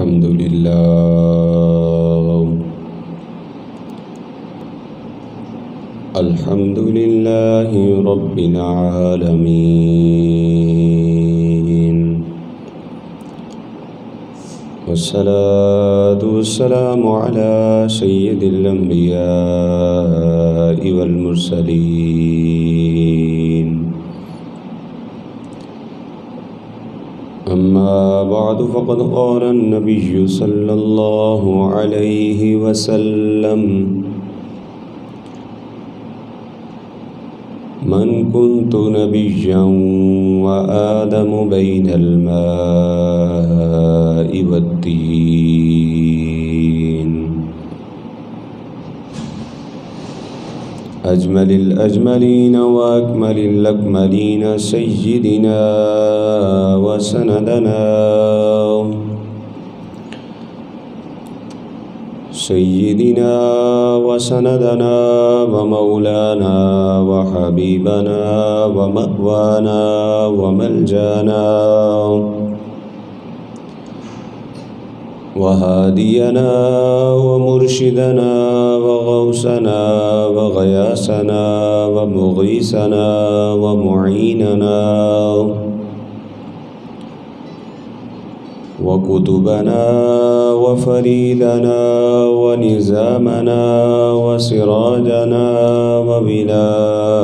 الحمد لله رب العالمين، والصلاة والسلام على سيد الأنبياء والمرسلين. أما بعد فقد قال النبي صلى الله عليه وسلم: من كنت نبيا وآدم بين الماء والطين. أجمل الأجملين وأكمل الأكملين سيدنا وسندنا ومولانا وحبيبنا ومأوانا وملجانا وهادينا ومرشدنا وغوثنا وغياثنا ومغيثنا ومعيننا وكتبنا وفريدنا ونزامنا وسراجنا وبلاءنا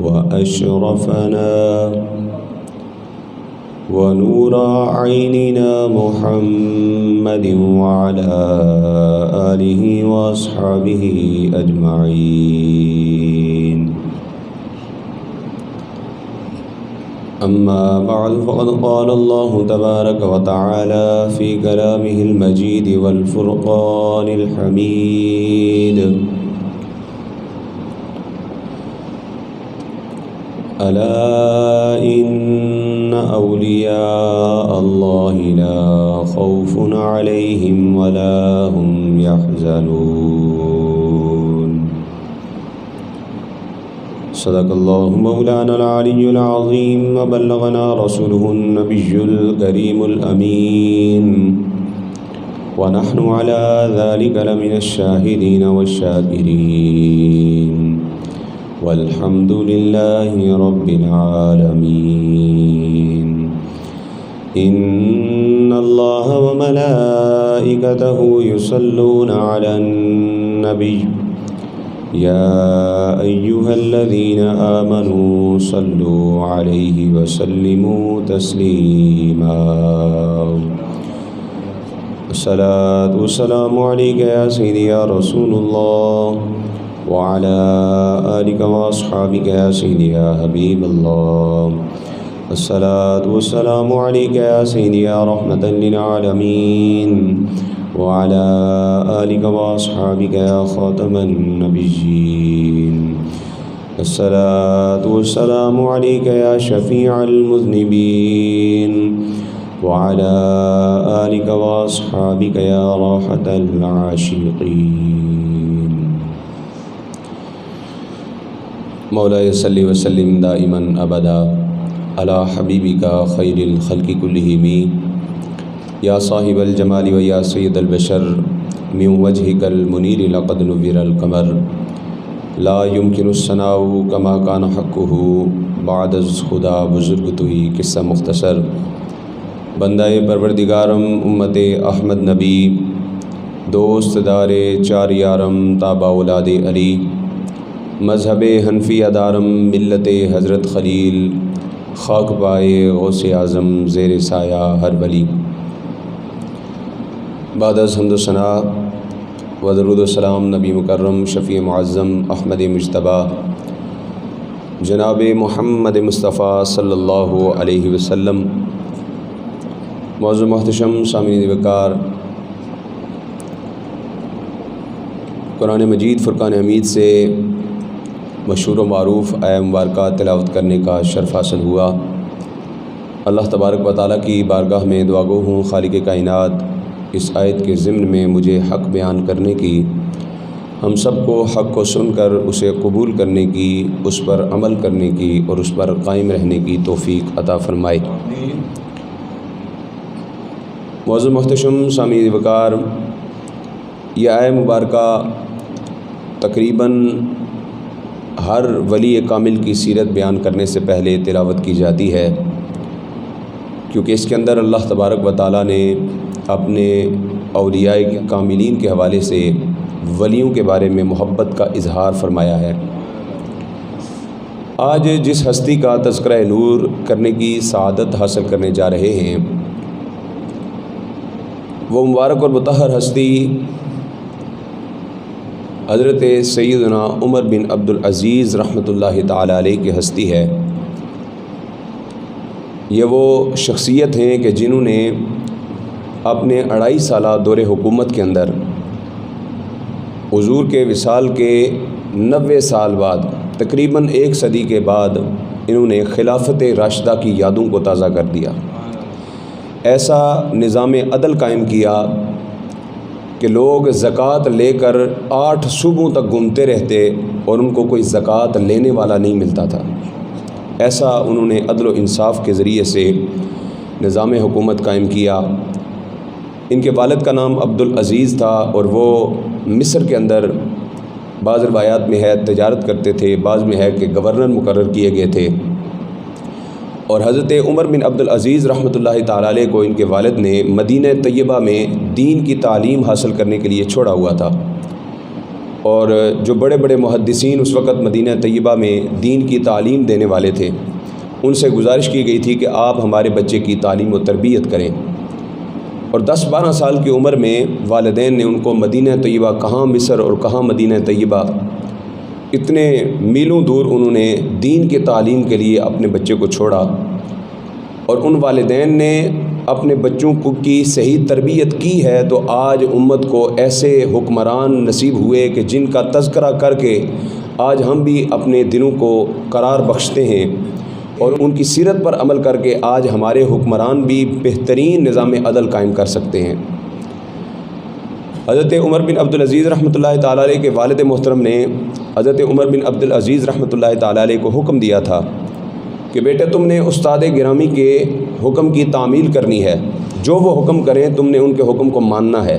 وأشرفنا ونور عيننا محمد وعلى آله وأصحابه أجمعين. أما بعد فقد قال الله تبارك وتعالى في كلامه المجيد والفرقان الحميد: ألا إن أولياء الله لا خوف عليهم ولا هم يحزنون. صدق الله مولانا العلي العظيم، وبلغنا رسوله النبي الكريم الأمين، ونحن على ذلك لمن الشاهدين والشاكرين، والحمد لله رب العالمين. إن الله وملائكته يصلون على النبي يا أيها الذين آمنوا صلوا عليه وسلموا تسليما. الصلاة والسلام عليك يا سيدي يا رسول الله، وعلى آلك وأصحابك يا سيدي يا حبيب الله. الصلاة والسلام عليك يا سيدي يا رحمة للعالمين، وعلى آلك وأصحابك يا خاتم النبيين. الصلاة والسلام عليك يا شفيع المذنبين، وعلى آلك وأصحابك يا راحة العاشقين. مولاي صل وسلم دائما أبدا على حبيبك خير الخلق كلهم، یا صاحب الجمال و یا سید البشر، من وجهک المنیر لقد نور القمر، لا يمكن الثناء کما کان حقہ بعد از خدا بزرگ تو ہی۔ قصہ مختصر۔ بندہ پروردگارم امت احمد نبی، دوست دار چار یارم تابع اولاد علی، مذہب حنفی ادارم ملت حضرت خلیل، خاک پائے غوث اعظم زیر سایہ ہر ولی۔ بعد از حمد و ثناء و درود و سلام نبی مکرم شفیع معظم احمد مجتبیٰ جناب محمد مصطفیٰ صلی اللہ علیہ وسلم۔ معزز محتشم سامعین وقار، قرآن مجید فرقان حمید سے مشہور و معروف آیہ مبارکہ تلاوت کرنے کا شرف حاصل ہوا۔ اللہ تبارک و تعالیٰ کی بارگاہ میں دعا گو ہوں خالق کائنات اس آیت کے ضمن میں مجھے حق بیان کرنے کی، ہم سب کو حق کو سن کر اسے قبول کرنے کی، اس پر عمل کرنے کی اور اس پر قائم رہنے کی توفیق عطا فرمائے۔ معزز محتشم سامعین وقار، یہ آیہ مبارکہ تقریباً ہر ولی کامل کی سیرت بیان کرنے سے پہلے تلاوت کی جاتی ہے، کیونکہ اس کے اندر اللہ تبارک و تعالیٰ نے اپنے اولیاء کاملین کے حوالے سے ولیوں کے بارے میں محبت کا اظہار فرمایا ہے۔ آج جس ہستی کا تذکرہ نور کرنے کی سعادت حاصل کرنے جا رہے ہیں، وہ مبارک اور مطہر ہستی حضرت سیدنا عمر بن عبدالعزیز رحمۃ اللہ تعالی علیہ کی ہستی ہے۔ یہ وہ شخصیت ہیں کہ جنہوں نے اپنے 2.5 سالہ دور حکومت کے اندر حضور کے وصال کے 90 سال بعد، تقریباً 1 صدی کے بعد، انہوں نے خلافت راشدہ کی یادوں کو تازہ کر دیا۔ ایسا نظام عدل قائم کیا کہ لوگ زکوٰۃ لے کر 8 صوبوں تک گھومتے رہتے اور ان کو کوئی زکوٰۃ لینے والا نہیں ملتا تھا۔ ایسا انہوں نے عدل و انصاف کے ذریعے سے نظام حکومت قائم کیا۔ ان کے والد کا نام عبدالعزیز تھا اور وہ مصر کے اندر بعض روایات میں ہے تجارت کرتے تھے، بعض میں ہے کہ گورنر مقرر کیے گئے تھے۔ اور حضرت عمر بن عبدالعزیز رحمۃ اللہ تعالی علیہ کو ان کے والد نے مدینہ طیبہ میں دین کی تعلیم حاصل کرنے کے لیے چھوڑا ہوا تھا، اور جو بڑے بڑے محدثین اس وقت مدینہ طیبہ میں دین کی تعلیم دینے والے تھے، ان سے گزارش کی گئی تھی کہ آپ ہمارے بچے کی تعلیم و تربیت کریں۔ اور 10-12 سال کی عمر میں والدین نے ان کو مدینہ طیبہ، کہاں مصر اور کہاں مدینہ طیبہ، اتنے میلوں دور انہوں نے دین کی تعلیم کے لیے اپنے بچے کو چھوڑا، اور ان والدین نے اپنے بچوں کو کی صحیح تربیت کی ہے تو آج امت کو ایسے حکمران نصیب ہوئے کہ جن کا تذکرہ کر کے آج ہم بھی اپنے دلوں کو قرار بخشتے ہیں، اور ان کی سیرت پر عمل کر کے آج ہمارے حکمران بھی بہترین نظام عدل قائم کر سکتے ہیں۔ حضرت عمر بن عبدالعزیز رحمۃ اللہ تعالی علیہ کے والد محترم نے حضرت عمر بن عبدالعزیز رحمۃ اللہ تعالی علیہ کو حکم دیا تھا کہ بیٹے تم نے استاد گرامی کے حکم کی تعمیل کرنی ہے، جو وہ حکم کریں تم نے ان کے حکم کو ماننا ہے۔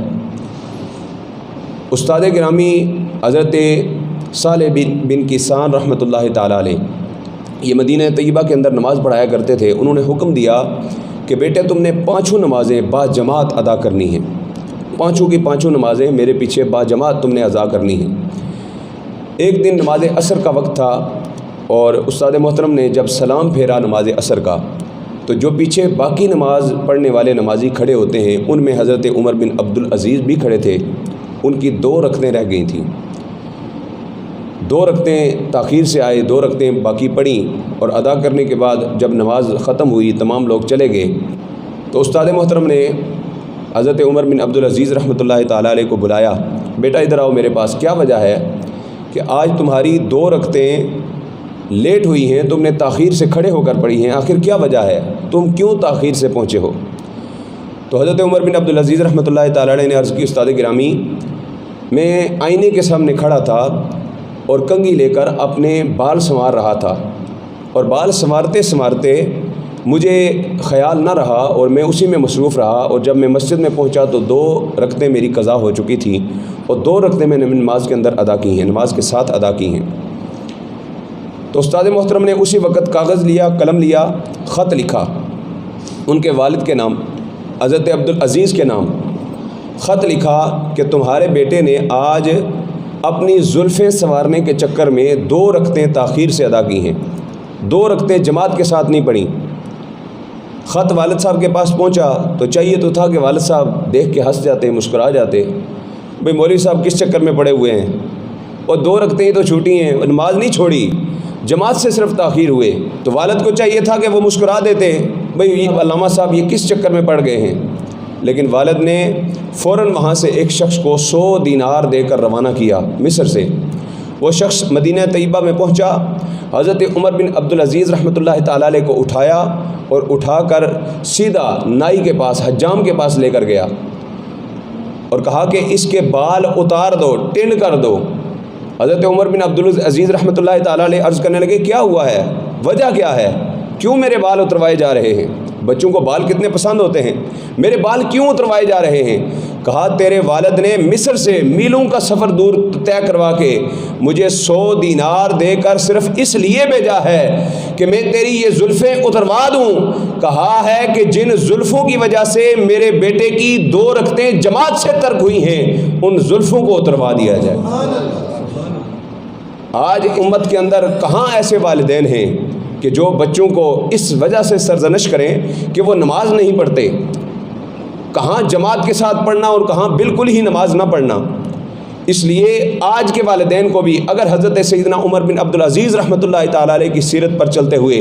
استاد گرامی حضرت صالح بن کیسان رحمۃ اللہ تعالی علیہ یہ مدینہ طیبہ کے اندر نماز پڑھایا کرتے تھے۔ انہوں نے حکم دیا کہ بیٹے تم نے 5 نمازیں با جماعت ادا کرنی ہیں، 5 کی 5 نمازیں میرے پیچھے با جماعت تم نے ادا کرنی ہیں۔ ایک دن نماز عصر کا وقت تھا، اور استاد محترم نے جب سلام پھیرا نماز عصر کا، تو جو پیچھے باقی نماز پڑھنے والے نمازی کھڑے ہوتے ہیں ان میں حضرت عمر بن عبدالعزیز بھی کھڑے تھے۔ ان کی 2 رکعتیں رہ گئی تھیں، 2 رکعتیں تاخیر سے آئے، 2 رکعتیں باقی پڑھیں، اور ادا کرنے کے بعد جب نماز ختم ہوئی تمام لوگ چلے گئے تو استاد محترم نے حضرت عمر بن عبدالعزیز رحمۃ اللہ تعالی علیہ کو بلایا، بیٹا ادھر آؤ میرے پاس، کیا وجہ ہے کہ آج تمہاری 2 رکعتیں لیٹ ہوئی ہیں، تم نے تاخیر سے کھڑے ہو کر پڑھی ہیں، آخر کیا وجہ ہے، تم کیوں تاخیر سے پہنچے ہو؟ تو حضرت عمر بن عبدالعزیز رحمۃ اللہ تعالی علیہ نے عرض کی، استاد گرامی میں آئینے کے سامنے کھڑا تھا اور کنگھی لے کر اپنے بال سنوار رہا تھا، اور بال سنوارتے سنوارتے مجھے خیال نہ رہا اور میں اسی میں مصروف رہا، اور جب میں مسجد میں پہنچا تو 2 رکعتیں میری قضا ہو چکی تھیں، اور 2 رکعتیں میں نے نماز کے اندر ادا کی ہیں، نماز کے ساتھ ادا کی ہیں۔ تو استاد محترم نے اسی وقت کاغذ لیا، قلم لیا، خط لکھا ان کے والد کے نام، حضرت عبدالعزیز کے نام، خط لکھا کہ تمہارے بیٹے نے آج اپنی زلفیں سنوارنے کے چکر میں 2 رکعتیں تاخیر سے ادا کی ہیں، 2 رکعتیں جماعت کے ساتھ نہیں پڑھیں۔ خط والد صاحب کے پاس پہنچا تو چاہیے تو تھا کہ والد صاحب دیکھ کے ہنس جاتے، مسکرا جاتے، بھئی مولوی صاحب کس چکر میں پڑے ہوئے ہیں، اور 2 رکعتیں تو چھوٹی ہیں، نماز نہیں چھوڑی، جماعت سے صرف تاخیر ہوئے۔ تو والد کو چاہیے تھا کہ وہ مسکرا دیتے، بھئی علامہ صاحب یہ کس چکر میں پڑ گئے ہیں، لیکن والد نے فوراً وہاں سے ایک شخص کو 100 دینار دے کر روانہ کیا مصر سے۔ وہ شخص مدینہ طیبہ میں پہنچا، حضرت عمر بن عبدالعزیز رحمۃ اللہ تعالی علیہ کو اٹھایا اور اٹھا کر سیدھا نائی کے پاس، حجام کے پاس لے کر گیا اور کہا کہ اس کے بال اتار دو، ٹن کر دو۔ حضرت عمر بن عبدالعزیز رحمۃ اللہ تعالی علیہ عرض کرنے لگے، کیا ہوا ہے، وجہ کیا ہے، کیوں میرے بال اتروائے جا رہے ہیں؟ بچوں کو بال کتنے پسند ہوتے ہیں، میرے بال کیوں اتروائے جا رہے ہیں؟ کہا تیرے والد نے مصر سے میلوں کا سفر دور طے کروا کے مجھے 100 دینار دے کر صرف اس لیے بھیجا ہے کہ میں تیری یہ زلفیں اتروا دوں۔ کہا ہے کہ جن زلفوں کی وجہ سے میرے بیٹے کی 2 رکعتیں جماعت سے ترک ہوئی ہیں ان زلفوں کو اتروا دیا جائے۔ آج امت کے اندر کہاں ایسے والدین ہیں کہ جو بچوں کو اس وجہ سے سرزنش کریں کہ وہ نماز نہیں پڑھتے، کہاں جماعت کے ساتھ پڑھنا اور کہاں بالکل ہی نماز نہ پڑھنا۔ اس لیے آج کے والدین کو بھی اگر حضرت سیدنا عمر بن عبدالعزیز رحمۃ اللہ تعالیٰ علیہ کی سیرت پر چلتے ہوئے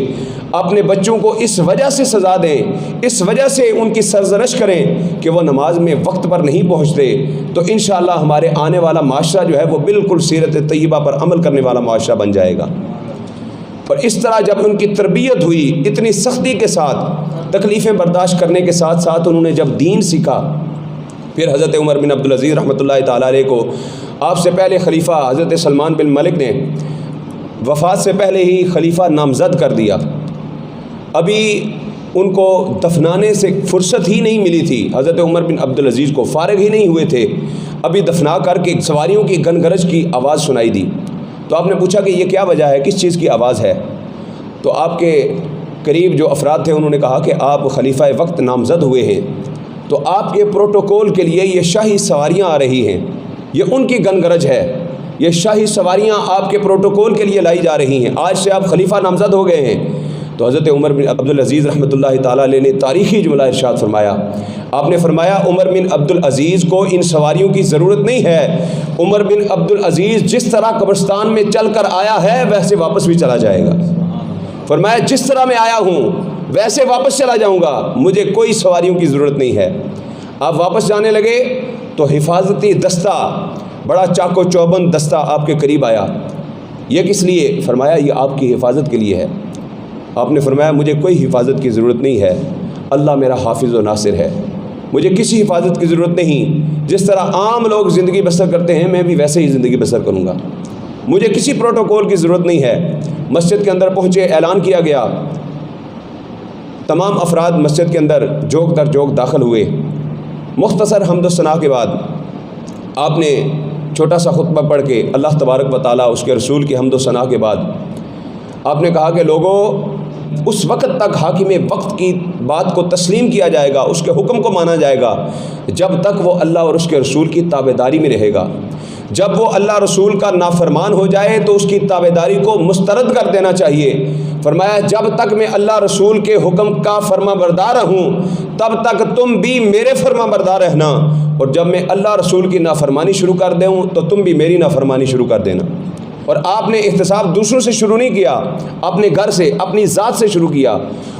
اپنے بچوں کو اس وجہ سے سزا دیں، اس وجہ سے ان کی سرزنش کریں کہ وہ نماز میں وقت پر نہیں پہنچتے، تو انشاءاللہ ہمارے آنے والا معاشرہ جو ہے وہ بالکل سیرت طیبہ پر عمل کرنے والا معاشرہ بن جائے گا۔ اور اس طرح جب ان کی تربیت ہوئی اتنی سختی کے ساتھ، تکلیفیں برداشت کرنے کے ساتھ ساتھ انہوں نے جب دین سیکھا، پھر حضرت عمر بن عبدالعزیز رحمۃ اللہ تعالیٰ علیہ کو آپ سے پہلے خلیفہ حضرت سلمان بن ملک نے وفات سے پہلے ہی خلیفہ نامزد کر دیا۔ ابھی ان کو دفنانے سے فرصت ہی نہیں ملی تھی، حضرت عمر بن عبدالعزیز کو فارغ ہی نہیں ہوئے تھے، ابھی دفنا کر کے سواریوں کی گنگرج کی آواز سنائی دی۔ تو آپ نے پوچھا کہ یہ کیا وجہ ہے، کس چیز کی آواز ہے؟ تو آپ کے قریب جو افراد تھے انہوں نے کہا کہ آپ خلیفہ وقت نامزد ہوئے ہیں، تو آپ کے پروٹوکول کے لیے یہ شاہی سواریاں آ رہی ہیں، یہ ان کی گنگرج ہے، یہ شاہی سواریاں آپ کے پروٹوکول کے لیے لائی جا رہی ہیں، آج سے آپ خلیفہ نامزد ہو گئے ہیں۔ تو حضرت عمر بن عبدالعزیز رحمۃ اللہ تعالیٰ علیہ نے تاریخی جملہ ارشاد فرمایا، آپ نے فرمایا عمر بن عبدالعزیز کو ان سواریوں کی ضرورت نہیں ہے، عمر بن عبدالعزیز جس طرح قبرستان میں چل کر آیا ہے ویسے واپس بھی چلا جائے گا۔ فرمایا جس طرح میں آیا ہوں ویسے واپس چلا جاؤں گا، مجھے کوئی سواریوں کی ضرورت نہیں ہے۔ آپ واپس جانے لگے تو حفاظتی دستہ، بڑا چاق و چوبند دستہ آپ کے قریب آیا۔ یہ کس لیے؟ فرمایا یہ آپ کی حفاظت کے لیے ہے۔ آپ نے فرمایا مجھے کوئی حفاظت کی ضرورت نہیں ہے، اللہ میرا حافظ و ناصر ہے، مجھے کسی حفاظت کی ضرورت نہیں، جس طرح عام لوگ زندگی بسر کرتے ہیں میں بھی ویسے ہی زندگی بسر کروں گا، مجھے کسی پروٹوکول کی ضرورت نہیں ہے۔ مسجد کے اندر پہنچے، اعلان کیا گیا، تمام افراد مسجد کے اندر جوک در جوک داخل ہوئے۔ مختصر حمد و ثنا کے بعد آپ نے چھوٹا سا خطبہ پڑھ کے اللہ تبارک و تعالیٰ اس کے رسول کی حمد و ثنا کے بعد آپ نے کہا کہ لوگوں اس وقت تک حاکم وقت کی بات کو تسلیم کیا جائے گا، اس کے حکم کو مانا جائے گا جب تک وہ اللہ اور اس کے رسول کی تابعداری میں رہے گا۔ جب وہ اللہ رسول کا نافرمان ہو جائے تو اس کی تابعداری کو مسترد کر دینا چاہیے۔ فرمایا جب تک میں اللہ رسول کے حکم کا فرما بردار ہوں تب تک تم بھی میرے فرما بردار رہنا، اور جب میں اللہ رسول کی نافرمانی شروع کر دوں تو تم بھی میری نافرمانی شروع کر دینا۔ اور آپ نے احتساب دوسروں سے شروع نہیں کیا، اپنے گھر سے، اپنی ذات سے شروع کیا۔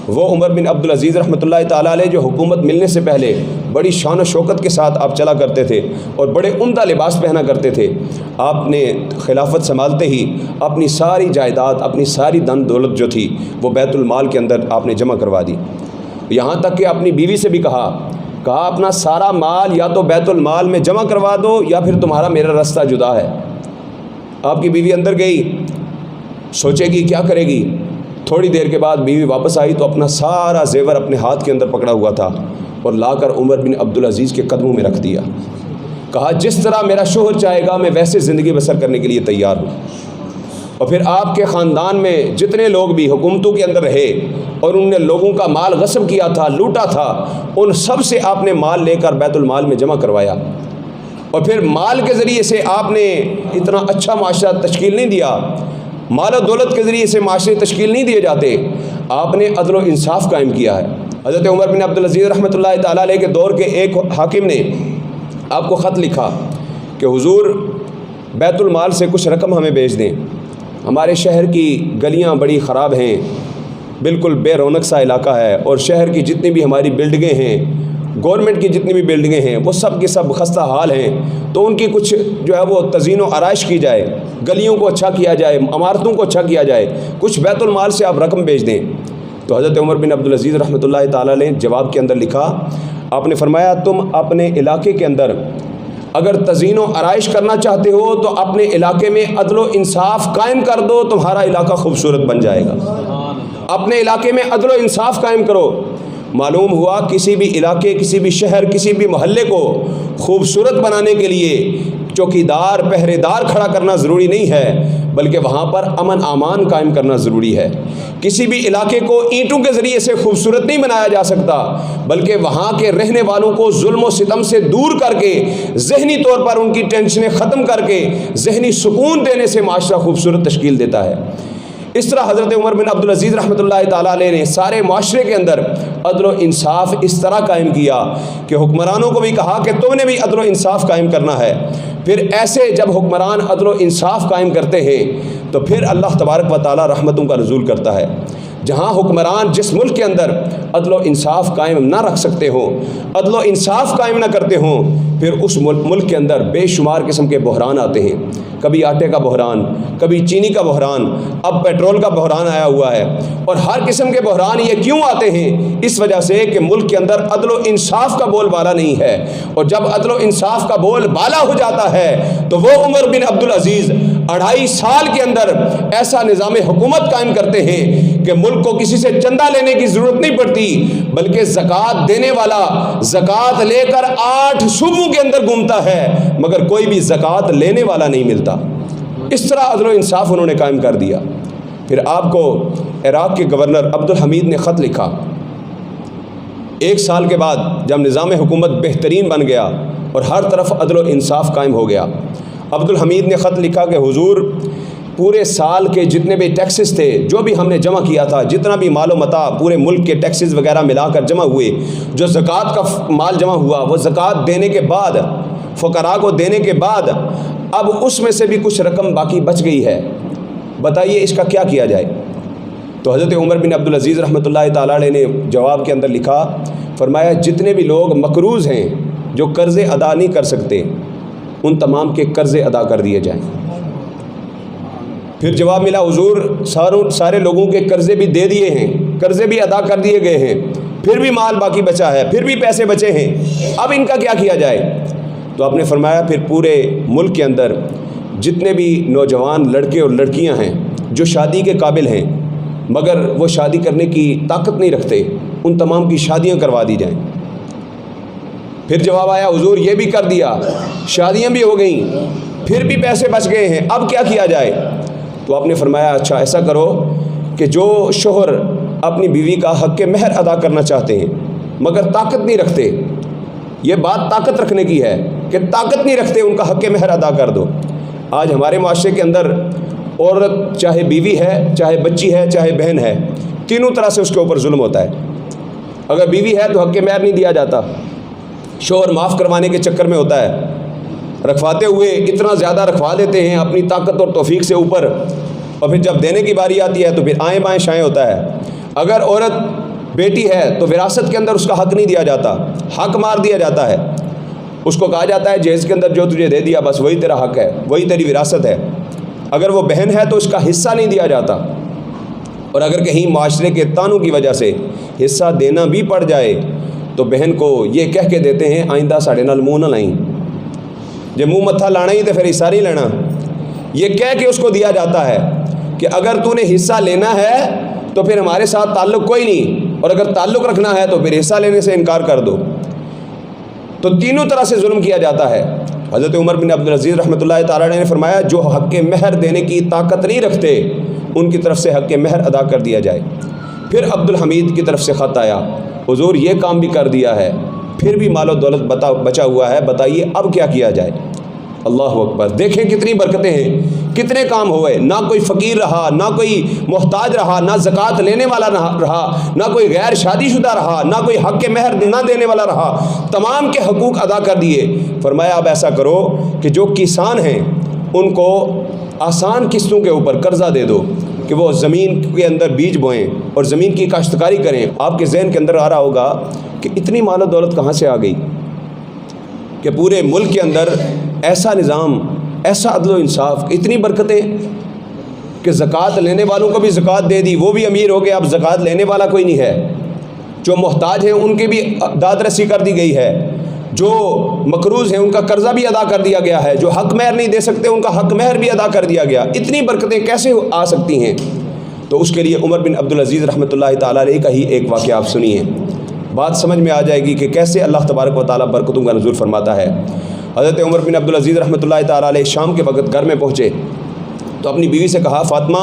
وہ عمر بن عبدالعزیز رحمۃ اللہ تعالیٰ علیہ جو حکومت ملنے سے پہلے بڑی شان و شوکت کے ساتھ آپ چلا کرتے تھے اور بڑے عمدہ لباس پہنا کرتے تھے، آپ نے خلافت سنبھالتے ہی اپنی ساری جائیداد، اپنی ساری دن دولت جو تھی وہ بیت المال کے اندر آپ نے جمع کروا دی۔ یہاں تک کہ اپنی بیوی سے بھی کہا اپنا سارا مال یا تو بیت المال میں جمع کروا دو یا پھر تمہارا میرا رستہ جدا ہے۔ آپ کی بیوی اندر گئی، سوچے گی کیا کرے گی، تھوڑی دیر کے بعد بیوی واپس آئی تو اپنا سارا زیور اپنے ہاتھ کے اندر پکڑا ہوا تھا اور لا کر عمر بن عبدالعزیز کے قدموں میں رکھ دیا۔ کہا جس طرح میرا شوہر چاہے گا میں ویسے زندگی بسر کرنے کے لیے تیار ہوں۔ اور پھر آپ کے خاندان میں جتنے لوگ بھی حکومتوں کے اندر رہے اور انہوں نے لوگوں کا مال غصب کیا تھا، لوٹا تھا، ان سب سے آپ نے مال لے کر بیت المال میں جمع کروایا۔ اور پھر مال کے ذریعے سے آپ نے اتنا اچھا معاشرہ تشکیل نہیں دیا، مال و دولت کے ذریعے سے معاشرے تشکیل نہیں دیے جاتے، آپ نے عدل و انصاف قائم کیا ہے۔ حضرت عمر بن عبدالعزیز رحمۃ اللہ تعالیٰ علیہ کے دور کے ایک حاکم نے آپ کو خط لکھا کہ حضور بیت المال سے کچھ رقم ہمیں بھیج دیں، ہمارے شہر کی گلیاں بڑی خراب ہیں، بالکل بے رونق سا علاقہ ہے، اور شہر کی جتنی بھی ہماری بلڈنگیں ہیں، گورنمنٹ کی جتنی بھی بلڈنگیں ہیں وہ سب کے سب خستہ حال ہیں، تو ان کی کچھ جو ہے وہ تزئین و آرائش کی جائے، گلیوں کو اچھا کیا جائے، عمارتوں کو اچھا کیا جائے، کچھ بیت المال سے آپ رقم بھیج دیں۔ تو حضرت عمر بن عبدالعزیز رحمۃ اللہ تعالیٰ نے جواب کے اندر لکھا، آپ نے فرمایا تم اپنے علاقے کے اندر اگر تزئین و آرائش کرنا چاہتے ہو تو اپنے علاقے میں عدل و انصاف قائم کر دو، تمہارا علاقہ خوبصورت بن جائے گا۔ اپنے علاقے میں عدل و انصاف قائم کرو، معلوم ہوا کسی بھی علاقے، کسی بھی شہر، کسی بھی محلے کو خوبصورت بنانے کے لیے چوکیدار، پہرے دار کھڑا کرنا ضروری نہیں ہے، بلکہ وہاں پر امن امان قائم کرنا ضروری ہے۔ کسی بھی علاقے کو اینٹوں کے ذریعے سے خوبصورت نہیں بنایا جا سکتا، بلکہ وہاں کے رہنے والوں کو ظلم و ستم سے دور کر کے، ذہنی طور پر ان کی ٹینشنیں ختم کر کے، ذہنی سکون دینے سے معاشرہ خوبصورت تشکیل دیتا ہے۔ اس طرح حضرت عمر بن عبدالعزیز رحمۃ اللہ تعالیٰ علیہ نے سارے معاشرے کے اندر عدل و انصاف اس طرح قائم کیا کہ حکمرانوں کو بھی کہا کہ تم نے بھی عدل و انصاف قائم کرنا ہے۔ پھر ایسے جب حکمران عدل و انصاف قائم کرتے ہیں تو پھر اللہ تبارک و تعالیٰ رحمتوں کا نزول کرتا ہے۔ جہاں حکمران جس ملک کے اندر عدل و انصاف قائم نہ رکھ سکتے ہوں، عدل و انصاف قائم نہ کرتے ہوں، پھر اس ملک کے اندر بے شمار قسم کے بحران آتے ہیں۔ کبھی آٹے کا بحران، کبھی چینی کا بحران، اب پیٹرول کا بحران آیا ہوا ہے۔ اور ہر قسم کے بحران یہ کیوں آتے ہیں؟ اس وجہ سے کہ ملک کے اندر عدل و انصاف کا بول بالا نہیں ہے۔ اور جب عدل و انصاف کا بول بالا ہو جاتا ہے تو وہ عمر بن عبدالعزیز 2.5 سال کے اندر ایسا نظام حکومت قائم کرتے ہیں کہ ملک کو کسی سے چندہ لینے کی ضرورت نہیں پڑتی، بلکہ زکوٰۃ دینے والا زکوٰۃ لے کر 8 صوبوں کے اندر گھومتا ہے، مگر کوئی بھی زکوٰۃ لینے والا نہیں ملتا۔ اس طرح عدل و انصاف انہوں نے قائم کر دیا۔ پھر آپ کو عراق کے گورنر عبدالحمید نے خط لکھا 1 سال کے بعد، جب نظام حکومت بہترین بن گیا اور ہر طرف عدل و انصاف قائم ہو گیا۔ عبدالحمید نے خط لکھا کہ حضور، پورے سال کے جتنے بھی ٹیکسز تھے، جو بھی ہم نے جمع کیا تھا، جتنا بھی مال و متاع پورے ملک کے ٹیکسز وغیرہ ملا کر جمع ہوئے، جو زکوٰۃ کا مال جمع ہوا، وہ زکوٰۃ دینے کے بعد، فقراء کو دینے کے بعد، اب اس میں سے بھی کچھ رقم باقی بچ گئی ہے، بتائیے اس کا کیا کیا جائے؟ تو حضرت عمر بن عبدالعزیز رحمۃ اللہ تعالیٰ علیہ نے جواب کے اندر لکھا، فرمایا جتنے بھی لوگ مقروض ہیں، جو قرضے ادا نہیں کر سکتے، ان تمام کے قرضے ادا کر دیے جائیں۔ پھر جواب ملا، حضور سارے لوگوں کے قرضے بھی دے دیے ہیں، قرضے بھی ادا کر دیے گئے ہیں، پھر بھی مال باقی بچا ہے، پھر بھی پیسے بچے ہیں، اب ان کا کیا کیا جائے؟ تو آپ نے فرمایا پھر پورے ملک کے اندر جتنے بھی نوجوان لڑکے اور لڑکیاں ہیں جو شادی کے قابل ہیں مگر وہ شادی کرنے کی طاقت نہیں رکھتے، ان تمام کی شادیاں کروا دی جائیں۔ پھر جواب آیا، حضور یہ بھی کر دیا، شادیاں بھی ہو گئیں، پھر بھی پیسے بچ گئے ہیں، اب کیا کیا جائے؟ تو آپ نے فرمایا اچھا ایسا کرو کہ جو شوہر اپنی بیوی کا حق مہر ادا کرنا چاہتے ہیں مگر طاقت نہیں رکھتے، یہ بات طاقت رکھنے کی ہے کہ طاقت نہیں رکھتے، ان کا حق مہر ادا کر دو۔ آج ہمارے معاشرے کے اندر عورت چاہے بیوی ہے، چاہے بچی ہے، چاہے بہن ہے، تینوں طرح سے اس کے اوپر ظلم ہوتا ہے۔ اگر بیوی ہے تو حق مہر نہیں دیا جاتا، شوہر معاف کروانے کے چکر میں ہوتا ہے، رکھواتے ہوئے اتنا زیادہ رکھوا دیتے ہیں اپنی طاقت اور توفیق سے اوپر، اور پھر جب دینے کی باری آتی ہے تو پھر آئیں بائیں شائیں ہوتا ہے۔ اگر عورت بیٹی ہے تو وراثت کے اندر اس کا حق نہیں دیا جاتا، حق مار دیا جاتا ہے، اس کو کہا جاتا ہے جہیز کے اندر جو تجھے دے دیا بس وہی تیرا حق ہے، وہی تیری وراثت ہے۔ اگر وہ بہن ہے تو اس کا حصہ نہیں دیا جاتا، اور اگر کہیں معاشرے کے تانوں کی وجہ سے حصہ دینا بھی پڑ جائے تو بہن کو یہ کہہ کے دیتے ہیں آئندہ ساڑے نال منہ نہ لائیں، جب منہ متھا لانا ہی تو پھر حصہ نہیں لینا، یہ کہہ کے اس کو دیا جاتا ہے کہ اگر تو نے حصہ لینا ہے تو پھر ہمارے ساتھ تعلق کوئی نہیں، اور اگر تعلق رکھنا ہے تو پھر حصہ لینے سے انکار کر دو۔ تو تینوں طرح سے ظلم کیا جاتا ہے۔ حضرت عمر بن عبدالعزیز رحمۃ اللہ تعالیٰ نے فرمایا جو حق مہر دینے کی طاقت نہیں رکھتے ان کی طرف سے حق مہر ادا کر دیا جائے۔ پھر عبدالحمید کی طرف سے خط آیا، حضور یہ کام بھی کر دیا ہے، پھر بھی مال و دولت بچا ہوا ہے، بتائیے اب کیا کیا جائے؟ اللہ اکبر، دیکھیں کتنی برکتیں ہیں، کتنے کام ہوئے، نہ کوئی فقیر رہا، نہ کوئی محتاج رہا، نہ زکوٰۃ لینے والا رہا، نہ کوئی غیر شادی شدہ رہا، نہ کوئی حق مہر نہ دینے والا رہا، تمام کے حقوق ادا کر دیے۔ فرمایا اب ایسا کرو کہ جو کسان ہیں ان کو آسان قسطوں کے اوپر قرضہ دے دو کہ وہ زمین کے اندر بیج بوئیں اور زمین کی کاشتکاری کریں۔ آپ کے ذہن کے اندر آ رہا ہوگا کہ اتنی مال و دولت کہاں سے آ گئی کہ پورے ملک کے اندر ایسا نظام، ایسا عدل و انصاف، اتنی برکتیں کہ زکوٰۃ لینے والوں کو بھی زکوٰۃ دے دی، وہ بھی امیر ہو گئے، اب زکوٰۃ لینے والا کوئی نہیں ہے، جو محتاج ہیں ان کی بھی داد رسی کر دی گئی ہے، جو مقروض ہیں ان کا قرضہ بھی ادا کر دیا گیا ہے، جو حق مہر نہیں دے سکتے ان کا حق مہر بھی ادا کر دیا گیا۔ اتنی برکتیں کیسے آ سکتی ہیں؟ تو اس کے لیے عمر بن عبدالعزیز رحمۃ اللہ تعالیٰ علیہ کا ہی ایک واقعہ آپ سنیے۔ بات سمجھ میں آ جائے گی کہ کیسے اللہ تبارک و تعالیٰ برکتوں کا نزول فرماتا ہے۔ حضرت عمر بن عبدالعزیز رحمۃ اللہ تعالیٰ علیہ شام کے وقت گھر میں پہنچے تو اپنی بیوی سے کہا، فاطمہ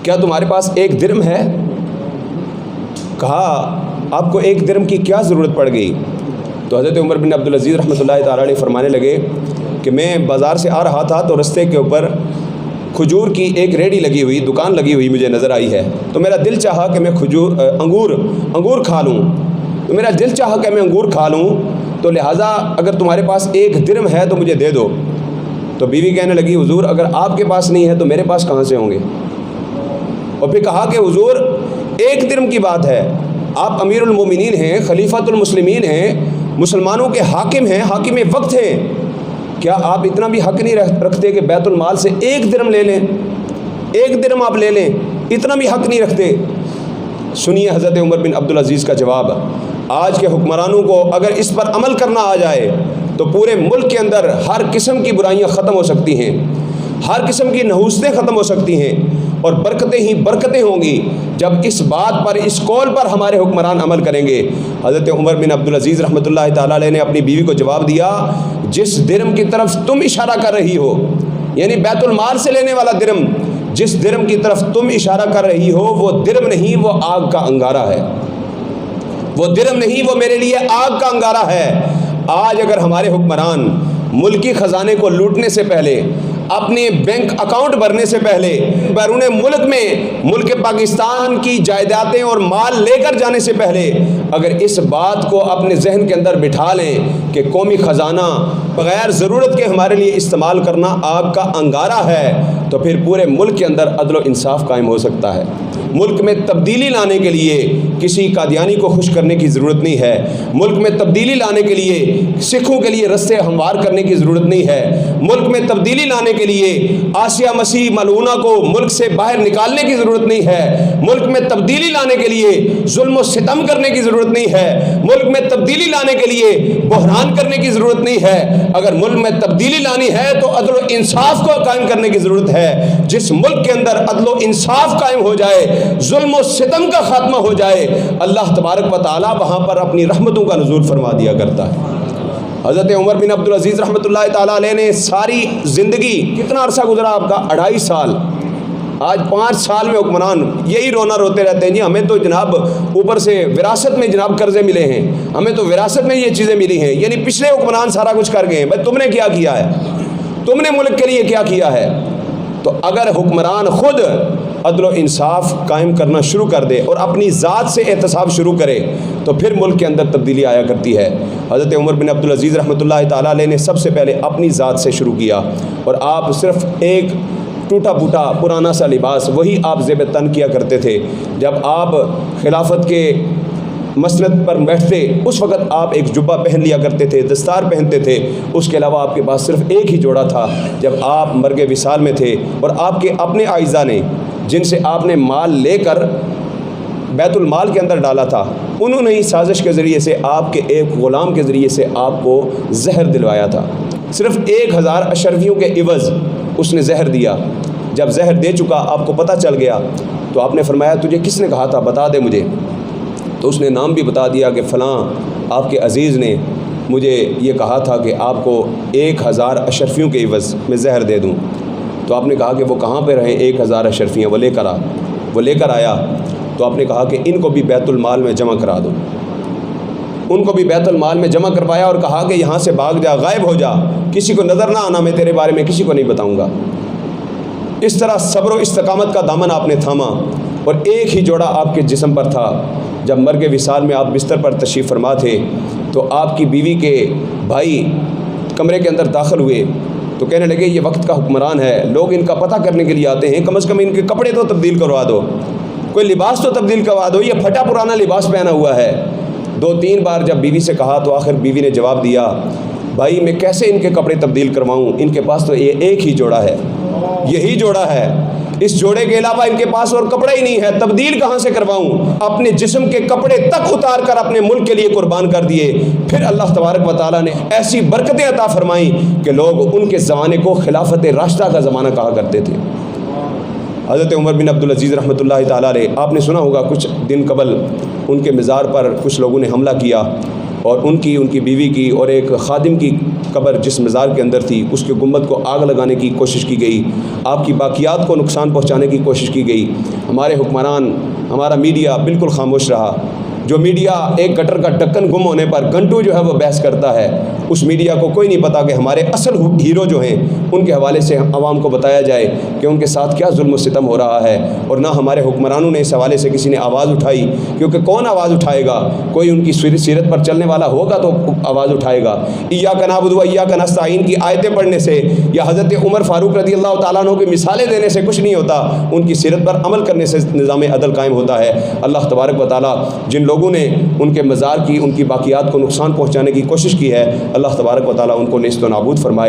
کیا تمہارے پاس 1 درم ہے؟ کہا آپ کو 1 درم کی کیا ضرورت پڑ گئی؟ تو حضرت عمر بن عبدالعزیز رحمۃ اللہ تعالیٰ علیہ فرمانے لگے کہ میں بازار سے آ رہا تھا تو رستے کے اوپر کھجور کی ایک ریڑھی لگی ہوئی، دکان لگی ہوئی مجھے نظر آئی ہے، تو میرا دل چاہا کہ میں انگور کھا لوں، تو میرا دل چاہا کہ میں انگور کھا لوں، تو لہٰذا اگر تمہارے پاس 1 درم ہے تو مجھے دے دو۔ تو بیوی کہنے لگی، حضور اگر آپ کے پاس نہیں ہے تو میرے پاس کہاں سے ہوں گے؟ اور پھر کہا کہ حضور 1 درم کی بات ہے، آپ امیر المومنین ہیں، خلیفۃ المسلمین ہیں، مسلمانوں کے حاکم ہیں، حاکم وقت ہیں، کیا آپ اتنا بھی حق نہیں رکھتے کہ بیت المال سے 1 درم لے لیں؟ 1 درم آپ لے لیں، اتنا بھی حق نہیں رکھتے؟ سنیے حضرت عمر بن عبدالعزیز کا جواب۔ آج کے حکمرانوں کو اگر اس پر عمل کرنا آ جائے تو پورے ملک کے اندر ہر قسم کی برائیاں ختم ہو سکتی ہیں، ہر قسم کی نحوستیں ختم ہو سکتی ہیں، اور برکتیں ہی برکتیں ہوں گی جب اس بات پر، اس قول پر ہمارے حکمران عمل کریں گے۔ حضرت عمر بن عبدالعزیز رحمۃ اللہ تعالیٰ علیہ نے اپنی بیوی کو جواب دیا، جس درم کی طرف تم اشارہ کر رہی ہو، یعنی بیت المال سے لینے والا درم، جس درم کی طرف تم اشارہ کر رہی ہو وہ درم نہیں، وہ آگ کا انگارہ ہے، وہ درم نہیں، وہ میرے لیے آگ کا انگارہ ہے۔ آج اگر ہمارے حکمران ملکی خزانے کو لوٹنے سے پہلے، اپنے بینک اکاؤنٹ بھرنے سے پہلے، بیرون ملک میں ملک پاکستان کی جائیدادیں اور مال لے کر جانے سے پہلے اگر اس بات کو اپنے ذہن کے اندر بٹھا لیں کہ قومی خزانہ بغیر ضرورت کے ہمارے لیے استعمال کرنا آگ کا انگارہ ہے، تو پھر پورے ملک کے اندر عدل و انصاف قائم ہو سکتا ہے۔ ملک میں تبدیلی لانے کے لیے کسی قادیانی کو خوش کرنے کی ضرورت نہیں ہے، ملک میں تبدیلی لانے کے لیے سکھوں کے لیے رستے ہموار کرنے کی ضرورت نہیں ہے، ملک میں تبدیلی لانے کے لیے آسیہ مسیح ملعونہ کو ملک سے باہر نکالنے کی ضرورت نہیں ہے، ملک میں تبدیلی لانے کے لیے ظلم و ستم کرنے کی ضرورت نہیں ہے، ملک میں تبدیلی لانے کے لیے بحران کرنے کی ضرورت نہیں ہے۔ اگر ملک میں تبدیلی لانی ہے تو عدل و انصاف کو قائم کرنے کی ضرورت ہے۔ جس ملک کے اندر عدل و انصاف قائم ہو جائے، ظلم و ستم کا خاتمہ ہو جائے، اللہ تبارک و تعالی وہاں پر اپنی رحمتوں کا نزول فرما دیا کرتا ہے۔ حضرت عمر بن عبدالعزیز رحمۃ اللہ تعالیٰ علیہ نے ساری زندگی، کتنا عرصہ گزرا آپ کا؟ 2.5 سال۔ آج 5 سال میں حکمران یہی رونا روتے رہتے ہیں، جی ہمیں تو جناب اوپر سے وراثت میں جناب قرضے ملے ہیں، ہمیں تو وراثت میں یہ چیزیں ملی ہیں، یعنی پچھلے حکمران سارا کچھ کر گئے ہیں، بھائی تم نے کیا کیا ہے؟ تم نے ملک کے لیے کیا کیا ہے؟ تو اگر حکمران خود عدل و انصاف قائم کرنا شروع کر دے اور اپنی ذات سے احتساب شروع کرے تو پھر ملک کے اندر تبدیلی آیا کرتی ہے۔ حضرت عمر بن عبدالعزیز رحمۃ اللہ تعالیٰ علیہ نے سب سے پہلے اپنی ذات سے شروع کیا، اور آپ صرف ایک ٹوٹا پھوٹا پرانا سا لباس وہی آپ زیب تن کیا کرتے تھے۔ جب آپ خلافت کے مسند پر بیٹھتے اس وقت آپ ایک جبہ پہن لیا کرتے تھے، دستار پہنتے تھے، اس کے علاوہ آپ کے پاس صرف ایک ہی جوڑا تھا۔ جب آپ مرگ وصال میں تھے اور آپ کے اپنے اعزاء نے، جن سے آپ نے مال لے کر بیت المال کے اندر ڈالا تھا، انہوں نے ہی سازش کے ذریعے سے آپ کے ایک غلام کے ذریعے سے آپ کو زہر دلوایا تھا۔ صرف 1000 اشرفیوں کے عوض اس نے زہر دیا۔ جب زہر دے چکا، آپ کو پتہ چل گیا، تو آپ نے فرمایا تجھے کس نے کہا تھا، بتا دے مجھے۔ تو اس نے نام بھی بتا دیا کہ فلاں آپ کے عزیز نے مجھے یہ کہا تھا کہ آپ کو 1000 اشرفیوں کے عوض میں زہر دے دوں۔ تو آپ نے کہا کہ وہ کہاں پہ رہیں 1000 اشرفیاں، وہ لے کر آیا۔ تو آپ نے کہا کہ ان کو بھی بیت المال میں جمع کرا دو۔ ان کو بھی بیت المال میں جمع کروایا اور کہا کہ یہاں سے بھاگ جا، غائب ہو جا، کسی کو نظر نہ آنا، میں تیرے بارے میں کسی کو نہیں بتاؤں گا۔ اس طرح صبر و استقامت کا دامن آپ نے تھاما، اور ایک ہی جوڑا آپ کے جسم پر تھا۔ جب مرگ وصال میں آپ بستر پر تشریف فرما تھے تو آپ کی بیوی کے بھائی کمرے کے اندر داخل ہوئے تو کہنے لگے یہ وقت کا حکمران ہے، لوگ ان کا پتہ کرنے کے لیے آتے ہیں، کم از کم ان کے کپڑے تو تبدیل کروا دو، کوئی لباس تو تبدیل کروا دو، یہ پھٹا پرانا لباس پہنا ہوا ہے۔ 2-3 بار جب بیوی سے کہا تو آخر بیوی نے جواب دیا، بھائی میں کیسے ان کے کپڑے تبدیل کرواؤں، ان کے پاس تو یہ ایک ہی جوڑا ہے، یہی جوڑا ہے، اس جوڑے کے علاوہ ان کے پاس اور کپڑا ہی نہیں ہے، تبدیل کہاں سے کرواؤں؟ اپنے جسم کے کپڑے تک اتار کر اپنے ملک کے لیے قربان کر دیے۔ پھر اللہ تبارک و تعالیٰ نے ایسی برکتیں عطا فرمائیں کہ لوگ ان کے زمانے کو خلافت راشدہ کا زمانہ کہا کرتے تھے۔ حضرت عمر بن عبدالعزیز رحمۃ اللہ تعالیٰ علیہ، آپ نے سنا ہوگا کچھ دن قبل ان کے مزار پر کچھ لوگوں نے حملہ کیا اور ان کی بیوی کی اور ایک خادم کی قبر جس مزار کے اندر تھی اس کے گنبد کو آگ لگانے کی کوشش کی گئی، آپ کی باقیات کو نقصان پہنچانے کی کوشش کی گئی۔ ہمارے حکمران، ہمارا میڈیا بالکل خاموش رہا۔ جو میڈیا ایک گٹر کا ڈھکن گم ہونے پر گھنٹوں جو ہے وہ بحث کرتا ہے، اس میڈیا کو کوئی نہیں پتا کہ ہمارے اصل ہیرو جو ہیں ان کے حوالے سے عوام کو بتایا جائے کہ ان کے ساتھ کیا ظلم و ستم ہو رہا ہے، اور نہ ہمارے حکمرانوں نے اس حوالے سے کسی نے آواز اٹھائی، کیونکہ کون آواز اٹھائے گا؟ کوئی ان کی سیرت پر چلنے والا ہوگا تو آواز اٹھائے گا۔ ایاک نعبد و ایاک نستعین کی آیتیں پڑھنے سے یا حضرت عمر فاروق رضی اللہ تعالیٰ عنہ کی مثالیں دینے سے کچھ نہیں ہوتا، ان کی سیرت پر عمل کرنے سے نظام عدل قائم ہوتا ہے۔ اللہ تبارک و تعالیٰ جن لوگوں نے ان کے مزار کی، ان کی باقیات کو نقصان پہنچانے کی کوشش کی ہے، اللہ تبارک و تعالیٰ ان کو نیست و نابود فرمائے۔